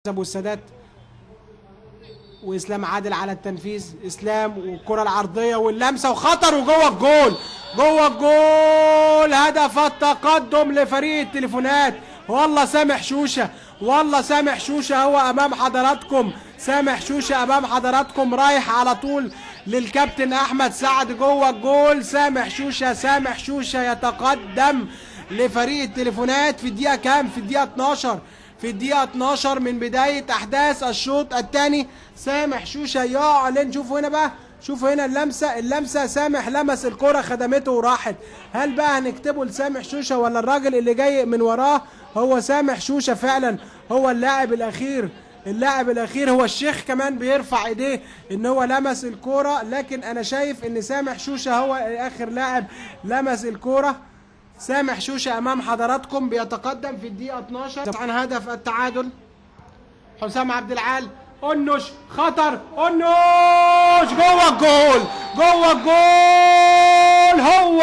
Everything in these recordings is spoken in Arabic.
ابو السادات واسلام عادل على التنفيذ. اسلام والكره العرضيه واللمسه وخطر وجوه الجول، جوه الجول. هدف التقدم لفريق التليفونات. والله سامح شوشه، والله سامح شوشه هو امام حضراتكم. سامح شوشه امام حضراتكم رايح على طول للكابتن احمد سعد جوه الجول. سامح شوشه، سامح شوشه يتقدم لفريق التليفونات في الدقيقه كام؟ في الدقيقه 12. في الدقيقة 12 من بداية أحداث الشوط الثاني. سامح شوشة يعلن. شوفوا هنا بقى، شوفوا هنا اللمسة سامح لمس الكرة خدمته وراحت. هل بقى هنكتبه لسامح شوشة ولا الراجل اللي جاي من وراه هو سامح شوشة فعلا هو اللاعب الأخير؟ اللاعب الأخير هو الشيخ كمان بيرفع إيديه إن هو لمس الكرة، لكن أنا شايف إن سامح شوشة هو آخر لاعب لمس الكرة. سامح شوشة امام حضراتكم بيتقدم في الدقيقة 12 عن هدف التعادل. حسام عبد العال انش خطر، انش جوه الجول، جوه الجول. هو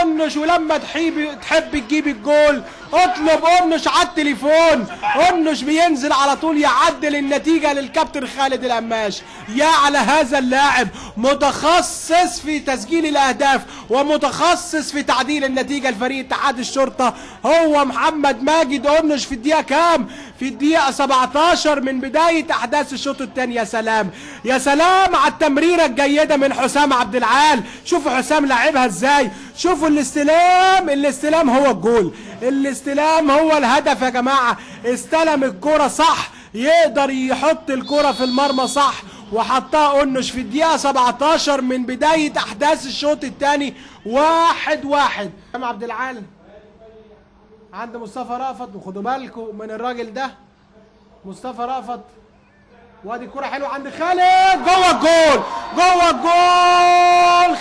انش ولما تحب تجيب الجول اطلب انش على التليفون. انش بينزل على طول يعدل النتيجة للكابتن خالد القماش. يا على هذا اللاعب، متخصص في تسجيل الاهداف ومتخصص في تعديل النتيجة لفريق اتحاد الشرطة. هو محمد ماجد انش في الدقيقة كام؟ في الدقيقة 17 من بداية احداث الشوط الثاني. يا سلام، يا سلام على التمريرة الجيدة من حسام عبد العال. شوفوا حسام لعبها ازاي، شوفوا الاستلام هو الجول، الاستلام هو الهدف يا جماعة. استلم الكرة صح، يقدر يحط الكرة في المرمى صح، وحطها انش في الدقيقة 17 من بداية احداث الشوط الثاني. 1-1. حسام عبد العال عند مصطفى رأفت، وخدوا بالكم من الراجل ده مصطفى رأفت. وادي الكرة حلوة عند خالد جوه الجول، جوه الجول.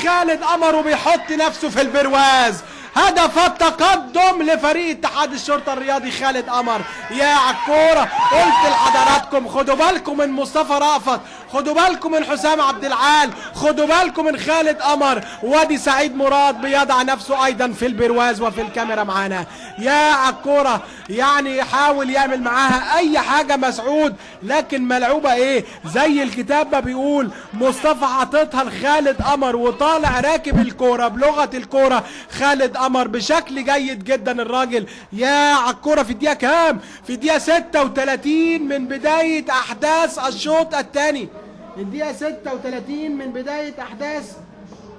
خالد قمر وبيحط نفسه في البرواز. هدف التقدم لفريق اتحاد الشرطة الرياضي خالد قمر. يا عالكورة، قلت لحضراتكم خدوا بالكم من مصطفى رأفت، خدوا بالكم من حسام عبد العال، خدوا بالكم من خالد قمر. وادي سعيد مراد بيضع نفسه ايضا في البرواز وفي الكاميرا معانا. يا عالكورة، يعني يحاول يعمل معاها اي حاجة مسعود، لكن ملعوبة ايه زي الكتاب ما بيقول. مصطفى حاططها لخالد قمر وطالع راكب الكورة بلغة الكورة. خالد قمر بشكل جيد جدا الراجل. يا عالكورة في الدقيقة كام؟ في الدقيقة 36 من بداية احداث الشوط الثاني. الدقيقة 36 من بداية احداث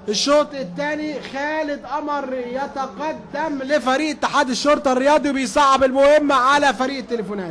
الشوط الثاني. خالد قمر يتقدم لفريق اتحاد الشرطة الرياضي وبيصعب المهمة على فريق التليفونات.